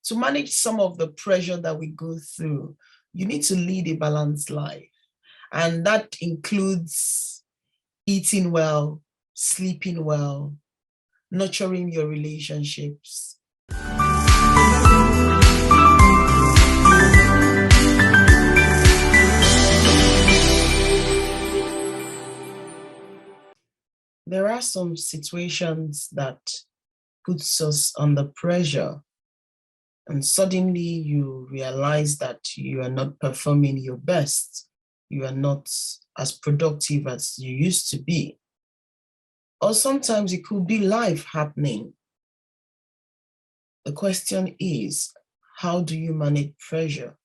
to manage some of the pressure that we go through, you need to lead a balanced life. And that includes eating well, sleeping well, nurturing your relationships. There are some situations that puts us under pressure, and suddenly you realize that you are not performing your best. You are not as productive as you used to be. Or sometimes it could be life happening. The question is, how do you manage pressure?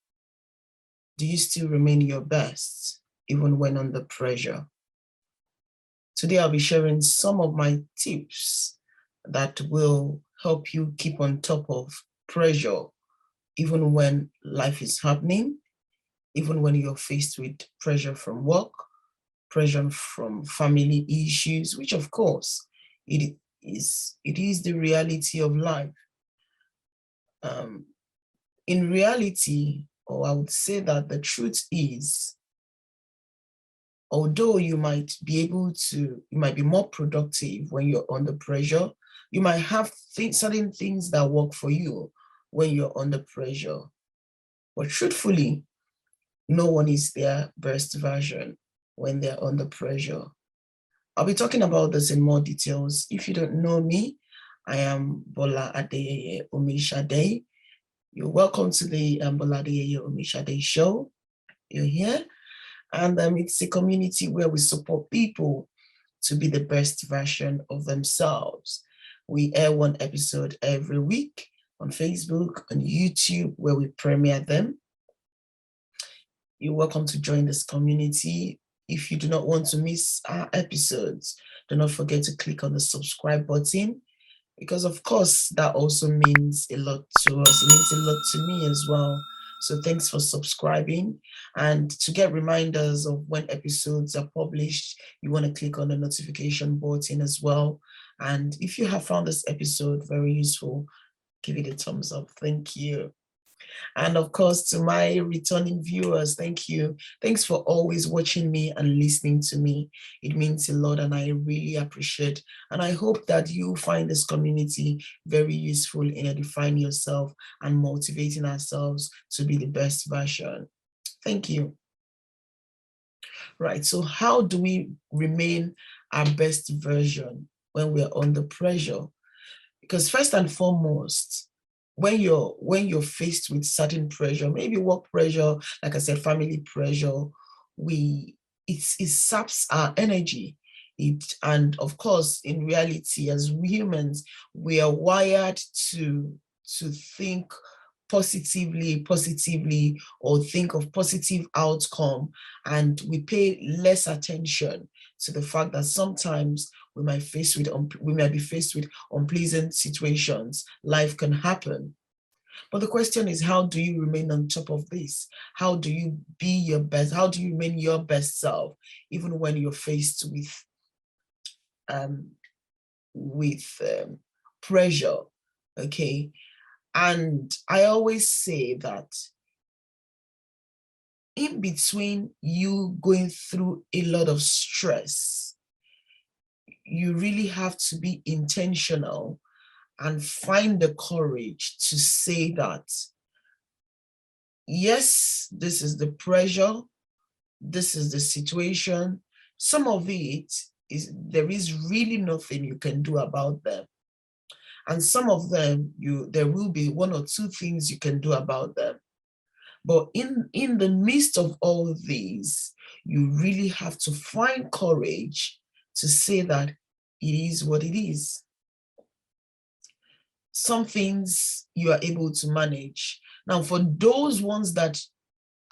Do you still remain your best, even when under pressure? Today, I'll be sharing some of my tips that will help you keep on top of pressure, even when life is happening, even when you're faced with pressure from work, pressure from family issues, which of course, it is the reality of life. In reality, or I would say that the truth is, although you might be more productive when you're under pressure, you might have certain things that work for you when you're under pressure. But truthfully, no one is their best version when they're under pressure. I'll be talking about this in more details. If you don't know me, I am Bola Adeyeye Omishade. You're welcome to the Bola Adeyeye Omishade show. You're here. And it's a community where we support people to be the best version of themselves. We air one episode every week on Facebook, on YouTube, where we premiere them. You're welcome to join this community. If you do not want to miss our episodes, do not forget to click on the subscribe button, because of course, that also means a lot to us. It means a lot to me as well. So thanks for subscribing. And to get reminders of when episodes are published, you want to click on the notification button as well. And if you have found this episode very useful, give it a thumbs up. Thank you. And of course, to my returning viewers, thank you. Thanks for always watching me and listening to me. It means a lot and I really appreciate. And I hope that you find this community very useful in edifying yourself and motivating ourselves to be the best version. Thank you. Right, so how do we remain our best version when we're under pressure? Because first and foremost, when you're faced with certain pressure, maybe work pressure, like I said, family pressure, it saps our energy. And of course, in reality, as humans, we are wired to think positively, or think of positive outcome, and we pay less attention to the fact that sometimes we might be faced with unpleasant situations. Life can happen. But the question is, how do you remain on top of this? How do you be your best? How do you remain your best self, even when you're faced with pressure? Okay. And I always say that in between you going through a lot of stress, you really have to be intentional and find the courage to say that, yes, this is the pressure, this is the situation. Some of it there is really nothing you can do about them. And some of them, there will be one or two things you can do about them. But in the midst of all these, you really have to find courage to say that it is what it is. Some things you are able to manage. Now, for those ones that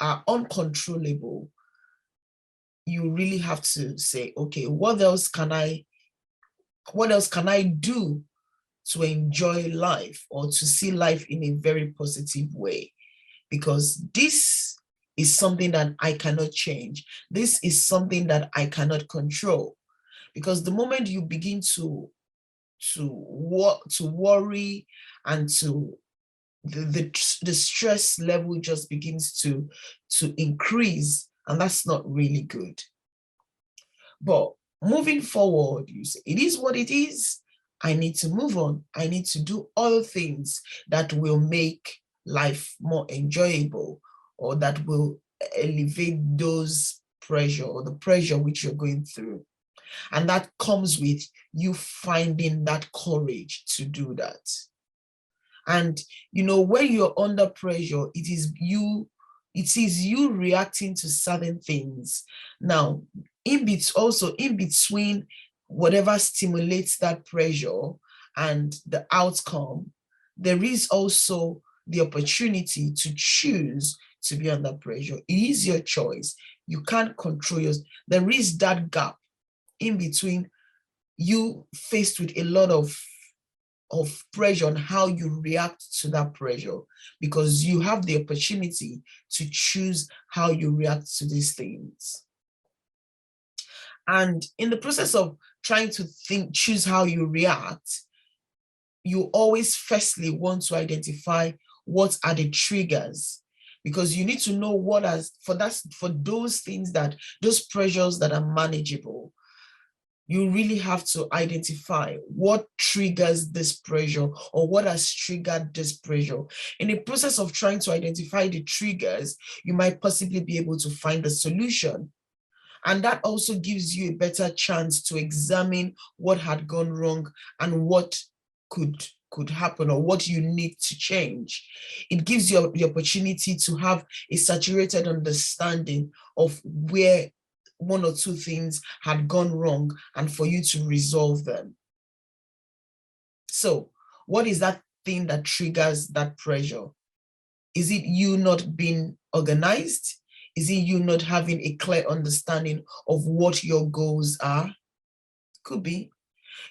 are uncontrollable, you really have to say, okay, what else can I do to enjoy life or to see life in a very positive way? Because this is something that I cannot change. This is something that I cannot control. Because the moment you begin to worry and to the stress level just begins to increase, and that's not really good. But moving forward, you say, it is what it is. I need to move on. I need to do other things that will make life more enjoyable, or that will elevate those pressure, or the pressure which you're going through. And that comes with you finding that courage to do that. And, you know, when you're under pressure, it is you reacting to certain things. Now, in between whatever stimulates that pressure and the outcome, there is also the opportunity to choose to be under pressure. It is your choice. You can't control yours. There is that gap in between you faced with a lot of pressure on how you react to that pressure, because you have the opportunity to choose how you react to these things. And in the process of trying to choose how you react, you always firstly want to identify what are the triggers, because you need to know what for those things, that those pressures that are manageable, you really have to identify what triggers this pressure, or what has triggered this pressure. In the process of trying to identify the triggers, you might possibly be able to find a solution. And that also gives you a better chance to examine what had gone wrong and what could happen, or what you need to change. It gives you the opportunity to have a saturated understanding of where one or two things had gone wrong, and for you to resolve them. So what is that thing that triggers that pressure? Is it you not being organized? Is it you not having a clear understanding of what your goals are? Could be,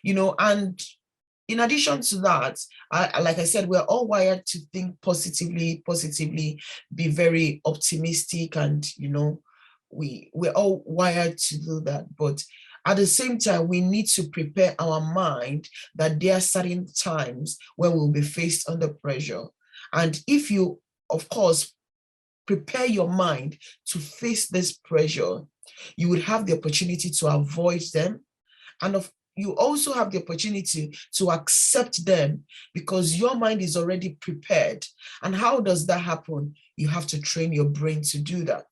you know. And in addition to that, like I said, we're all wired to think positively, be very optimistic, and, you know, we're all wired to do that. But at the same time, we need to prepare our mind that there are certain times where we'll be faced under pressure. And if you, of course, prepare your mind to face this pressure, you would have the opportunity to avoid them. And you also have the opportunity to accept them, because your mind is already prepared. And how does that happen? You have to train your brain to do that.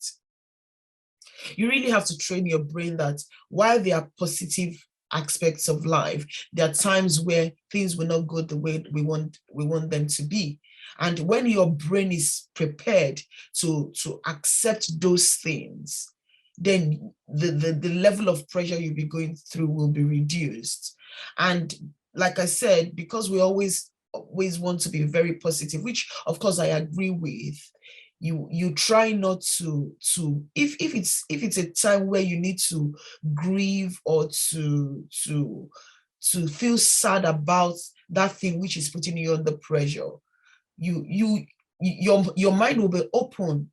You really have to train your brain that while there are positive aspects of life, there are times where things will not go the way we want them to be. And when your brain is prepared to accept those things, then the level of pressure you'll be going through will be reduced. And like I said, because we always want to be very positive, which of course I agree with, you try not to if it's a time where you need to grieve, or to feel sad about that thing which is putting you under pressure, your mind will be open.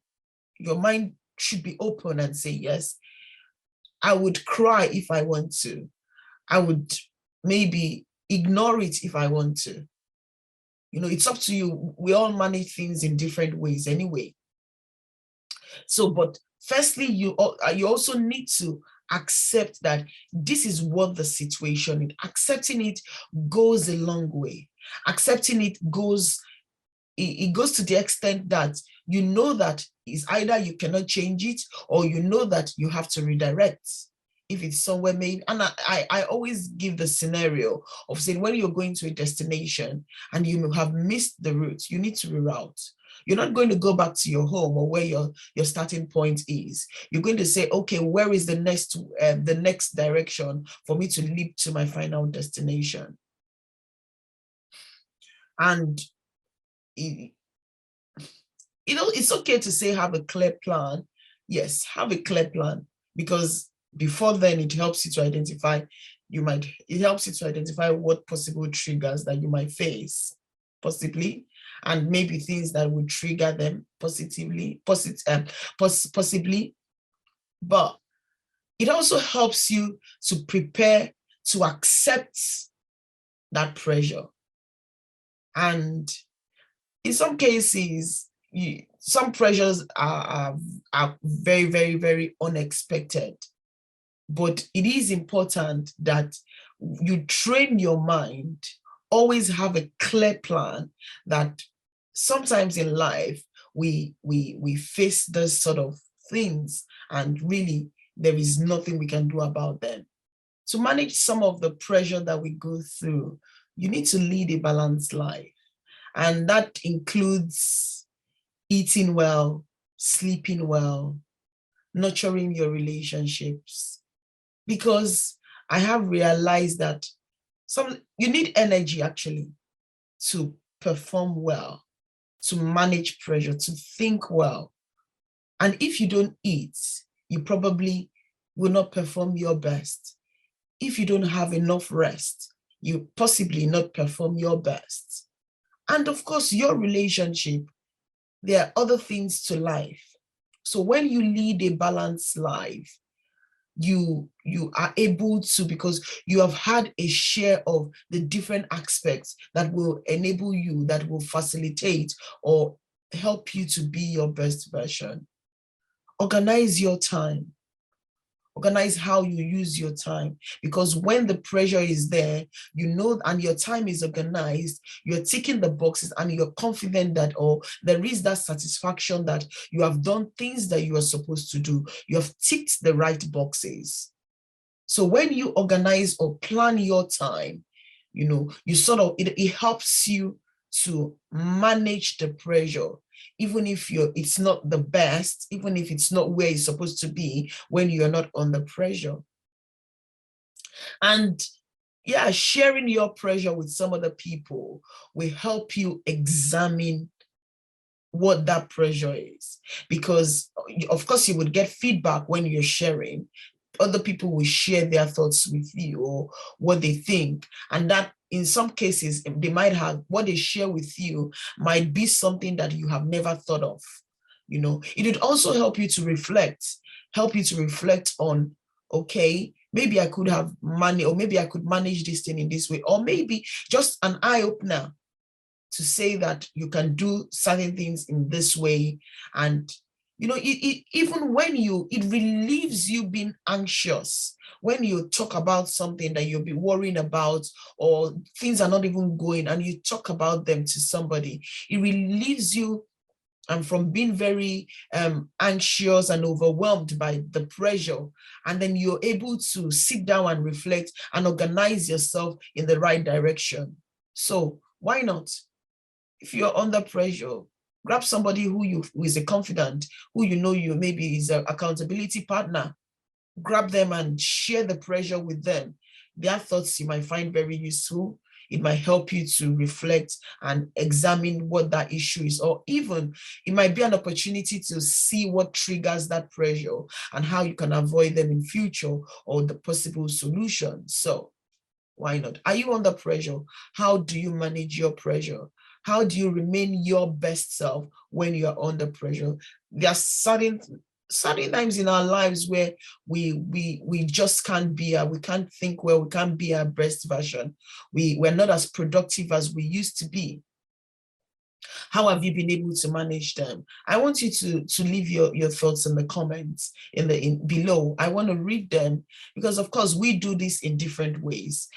Your mind should be open and say, yes, I would cry if I want to. I would maybe ignore it if I want to. You know, it's up to you. We all manage things in different ways anyway. So, but firstly, you also need to accept that this is what the situation is. Accepting it goes a long way. Accepting it goes to the extent that you know that it's either you cannot change it, or you know that you have to redirect. If it's somewhere maybe, and I always give the scenario of saying, when you're going to a destination and you have missed the route, you need to reroute. You're not going to go back to your home or where your starting point is. You're going to say, okay, where is the next direction for me to leap to my final destination? And it's okay to say have a clear plan. Yes, have a clear plan, because before then it helps you to identify what possible triggers that you might face, possibly, and maybe things that would trigger them possibly. But it also helps you to prepare to accept that pressure. And in some cases, some pressures are very, very, very unexpected. But it is important that you train your mind, always have a clear plan, that sometimes in life we face those sort of things, and really there is nothing we can do about them. To manage some of the pressure that we go through, you need to lead a balanced life. And that includes eating well, sleeping well, nurturing your relationships. Because I have realized that you need energy actually to perform well, to manage pressure, to think well. And if you don't eat, you probably will not perform your best. If you don't have enough rest, you possibly not perform your best. And of course, your relationship, there are other things to life. So when you lead a balanced life, you are able to, because you have had a share of the different aspects that will enable you, that will facilitate or help you to be your best version. Organize your time. Organize how you use your time, because when the pressure is there, you know, and your time is organized, you're ticking the boxes and you're confident that, or there is that satisfaction that you have done things that you are supposed to do. You have ticked the right boxes. So when you organize or plan your time, you know, you sort of, it helps you to manage the pressure, even if it's not the best, even if it's not where it's supposed to be when you're not under pressure. And yeah, sharing your pressure with some other people will help you examine what that pressure is. Because of course you would get feedback when you're sharing. Other people will share their thoughts with you or what they think. And that in some cases, they might have, what they share with you might be something that you have never thought of. You know, it would also help you to reflect on, okay, maybe I could have managed, or maybe I could manage this thing in this way, or maybe just an eye opener to say that you can do certain things in this way. And you know, even when it relieves you being anxious when you talk about something that you'll be worrying about, or things are not even going, and you talk about them to somebody. It relieves you from being very anxious and overwhelmed by the pressure. And then you're able to sit down and reflect and organize yourself in the right direction. So why not? If you're under pressure, grab somebody who is a confidant, who you know you maybe is an accountability partner. Grab them and share the pressure with them. Their thoughts you might find very useful. It might help you to reflect and examine what that issue is, or even it might be an opportunity to see what triggers that pressure and how you can avoid them in future, or the possible solution. So why not? Are you under pressure? How do you manage your pressure? How do you remain your best self when you're under pressure? There are certain times in our lives where we just can't be, we can't think well, we can't be our best version. We're not as productive as we used to be. How have you been able to manage them? I want you to leave your thoughts in the comments below. I want to read them, because of course we do this in different ways.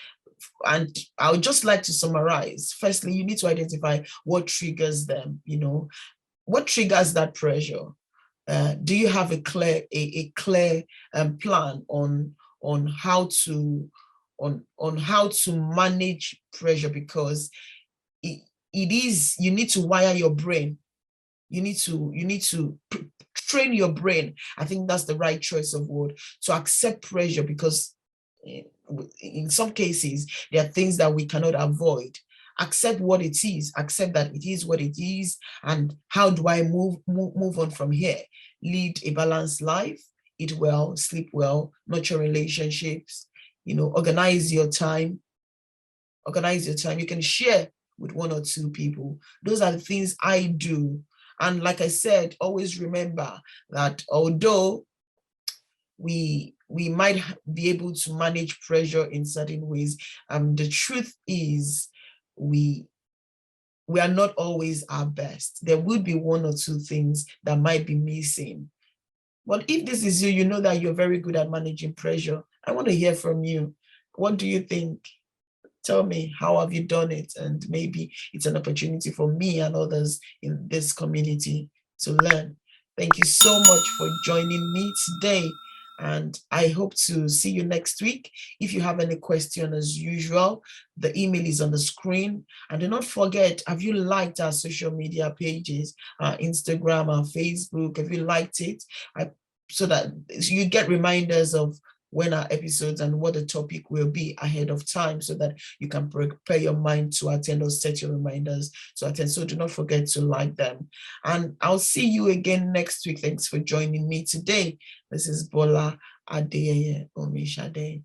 And I would just like to summarize. Firstly, you need to identify what triggers them, you know, what triggers that pressure. Do you have a clear plan on how to manage pressure? Because it is, you need to wire your brain. You need to train your brain. I think that's the right choice of word, to accept pressure, because in some cases, there are things that we cannot avoid. Accept what it is, accept that it is what it is, and how do I move on from here? Lead a balanced life, eat well, sleep well, nurture relationships, you know, organize your time. You can share with one or two people. Those are the things I do. And like I said, always remember that although we might be able to manage pressure in certain ways, the truth is we we are not always our best. There would be one or two things that might be missing. But if this is you, you know that you're very good at managing pressure. I want to hear from you. What do you think? Tell me, how have you done it? And maybe it's an opportunity for me and others in this community to learn. Thank you so much for joining me today. And I hope to see you next week. If you have any question, as usual, the email is on the screen. And do not forget, have you liked our social media pages, our Instagram, our Facebook? Have you liked it? So that you get reminders of when our episodes and what the topic will be ahead of time, so that you can prepare your mind to attend or set your reminders to attend. So do not forget to like them. And I'll see you again next week. Thanks for joining me today. This is Bola Adeyeye Omishade.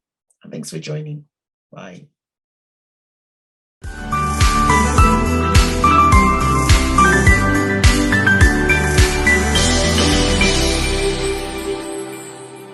Thanks for joining. Bye.